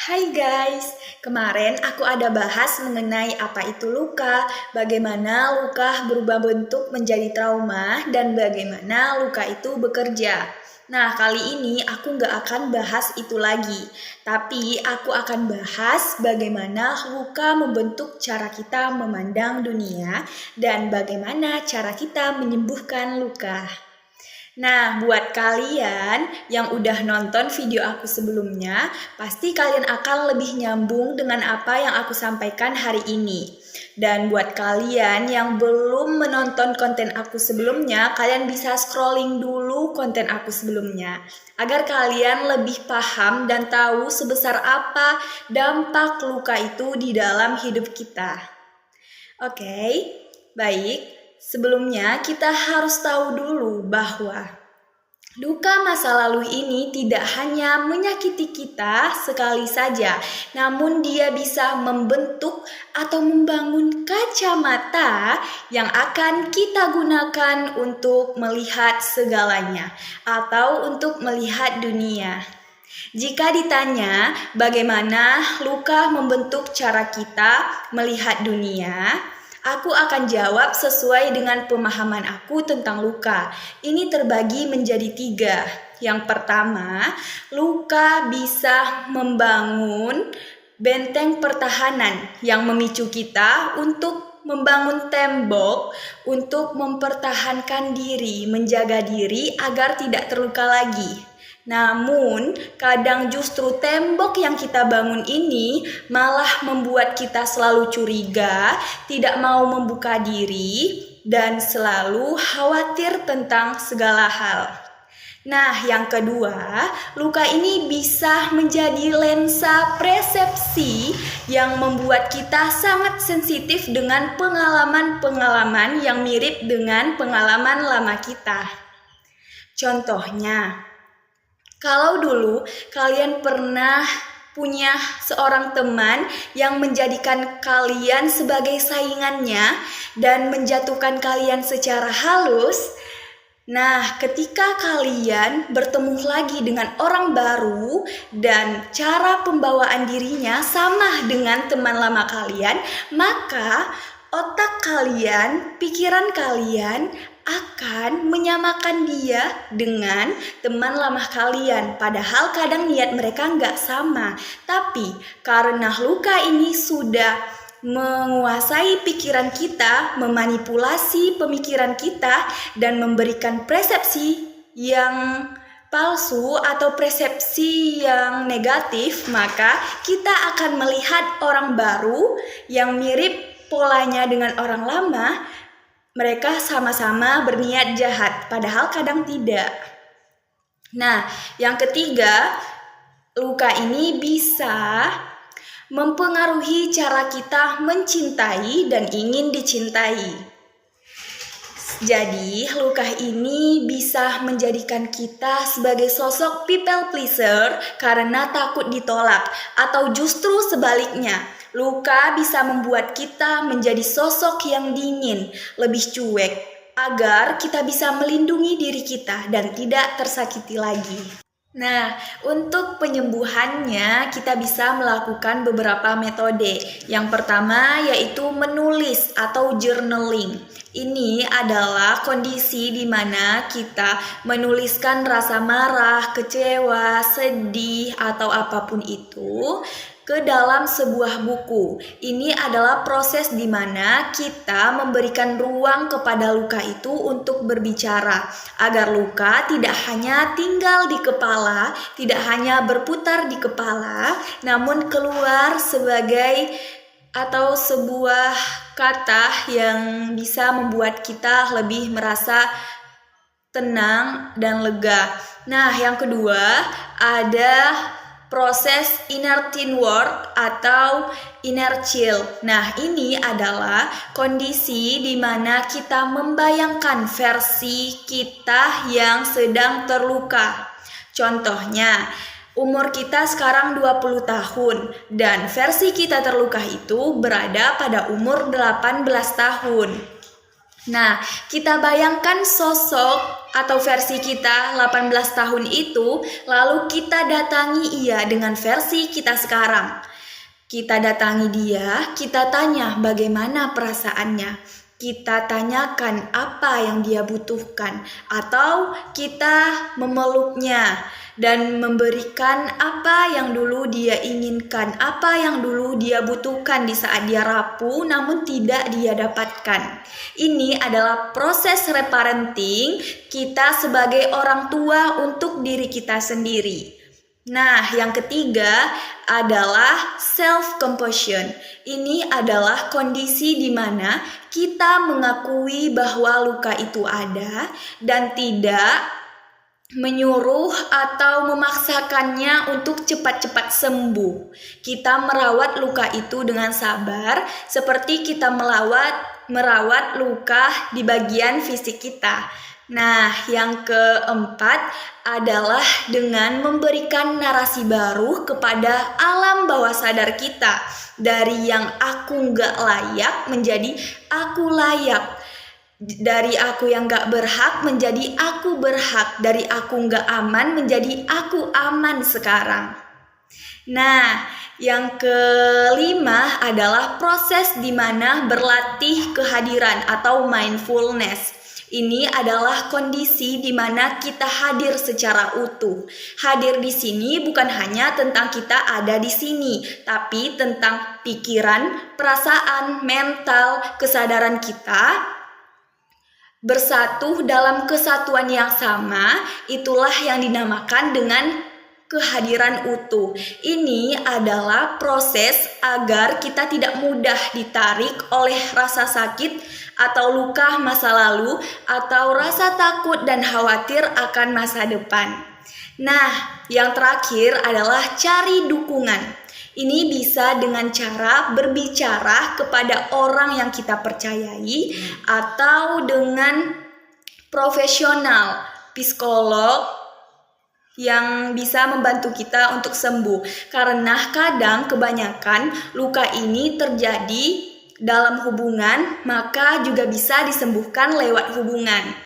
Hai guys, kemarin aku ada bahas mengenai apa itu luka, bagaimana luka berubah bentuk menjadi trauma, dan bagaimana luka itu bekerja. Nah, kali ini aku nggak akan bahas itu lagi, tapi aku akan bahas bagaimana luka membentuk cara kita memandang dunia dan bagaimana cara kita menyembuhkan luka. Nah, buat kalian yang udah nonton video aku sebelumnya, pasti kalian akan lebih nyambung dengan apa yang aku sampaikan hari ini. Dan buat kalian yang belum menonton konten aku sebelumnya, kalian bisa scrolling dulu konten aku sebelumnya, agar kalian lebih paham dan tahu sebesar apa dampak luka itu di dalam hidup kita. Oke, baik. Sebelumnya kita harus tahu dulu bahwa luka masa lalu ini tidak hanya menyakiti kita sekali saja, namun dia bisa membentuk atau membangun kacamata yang akan kita gunakan untuk melihat segalanya atau untuk melihat dunia. Jika ditanya bagaimana luka membentuk cara kita melihat dunia, aku akan jawab sesuai dengan pemahaman aku tentang luka. Ini terbagi menjadi 3. Yang pertama, luka bisa membangun benteng pertahanan yang memicu kita untuk membangun tembok untuk mempertahankan diri, menjaga diri agar tidak terluka lagi. Namun, kadang justru tembok yang kita bangun ini malah membuat kita selalu curiga, tidak mau membuka diri, dan selalu khawatir tentang segala hal. Nah, yang kedua, luka ini bisa menjadi lensa persepsi yang membuat kita sangat sensitif dengan pengalaman-pengalaman yang mirip dengan pengalaman lama kita. Contohnya, kalau dulu kalian pernah punya seorang teman yang menjadikan kalian sebagai saingannya dan menjatuhkan kalian secara halus, nah ketika kalian bertemu lagi dengan orang baru dan cara pembawaan dirinya sama dengan teman lama kalian, maka otak kalian, pikiran kalian akan menyamakan dia dengan teman lama kalian. Padahal kadang niat mereka nggak sama. Tapi karena luka ini sudah menguasai pikiran kita, memanipulasi pemikiran kita, dan memberikan persepsi yang palsu atau persepsi yang negatif, maka kita akan melihat orang baru yang mirip polanya dengan orang lama. Mereka sama-sama berniat jahat, padahal kadang tidak. Nah, yang ketiga, luka ini bisa mempengaruhi cara kita mencintai dan ingin dicintai. Jadi, luka ini bisa menjadikan kita sebagai sosok people pleaser karena takut ditolak, atau justru sebaliknya. Luka bisa membuat kita menjadi sosok yang dingin, lebih cuek, agar kita bisa melindungi diri kita dan tidak tersakiti lagi. Nah, untuk penyembuhannya kita bisa melakukan beberapa metode. Yang pertama yaitu menulis atau journaling. Ini adalah kondisi di mana kita menuliskan rasa marah, kecewa, sedih, atau apapun itu ke dalam sebuah buku. Ini adalah proses di mana kita memberikan ruang kepada luka itu untuk berbicara, agar luka tidak hanya tinggal di kepala, tidak hanya berputar di kepala, namun keluar sebagai atau sebuah kata yang bisa membuat kita lebih merasa tenang dan lega. Nah, yang kedua ada proses inner teen work atau inner chill. Nah, ini adalah kondisi di mana kita membayangkan versi kita yang sedang terluka. Contohnya, umur kita sekarang 20 tahun dan versi kita terluka itu berada pada umur 18 tahun. Nah, kita bayangkan sosok atau versi kita 18 tahun itu, lalu kita datangi ia dengan versi kita sekarang. Kita datangi dia, kita tanya bagaimana perasaannya. Kita tanyakan apa yang dia butuhkan, atau kita memeluknya dan memberikan apa yang dulu dia inginkan, apa yang dulu dia butuhkan di saat dia rapuh namun tidak dia dapatkan. Ini adalah proses reparenting kita sebagai orang tua untuk diri kita sendiri. Nah, yang ketiga adalah self-compassion. Ini adalah kondisi di mana kita mengakui bahwa luka itu ada dan tidak menyuruh atau memaksakannya untuk cepat-cepat sembuh. Kita merawat luka itu dengan sabar, seperti kita merawat luka di bagian fisik kita. Nah, yang keempat adalah dengan memberikan narasi baru kepada alam bawah sadar kita. Dari yang aku gak layak menjadi aku layak. Dari aku yang gak berhak menjadi aku berhak. Dari aku gak aman menjadi aku aman sekarang. Nah, yang kelima adalah proses di mana berlatih kehadiran atau mindfulness. Ini adalah kondisi di mana kita hadir secara utuh. Hadir di sini bukan hanya tentang kita ada di sini, tapi tentang pikiran, perasaan, mental, kesadaran kita bersatu dalam kesatuan yang sama. Itulah yang dinamakan dengan kehadiran utuh. Ini adalah proses agar kita tidak mudah ditarik oleh rasa sakit atau luka masa lalu atau rasa takut dan khawatir akan masa depan. Nah, yang terakhir adalah cari dukungan. Ini bisa dengan cara berbicara kepada orang yang kita percayai atau dengan profesional, psikolog yang bisa membantu kita untuk sembuh. Karena kadang kebanyakan luka ini terjadi dalam hubungan, maka juga bisa disembuhkan lewat hubungan.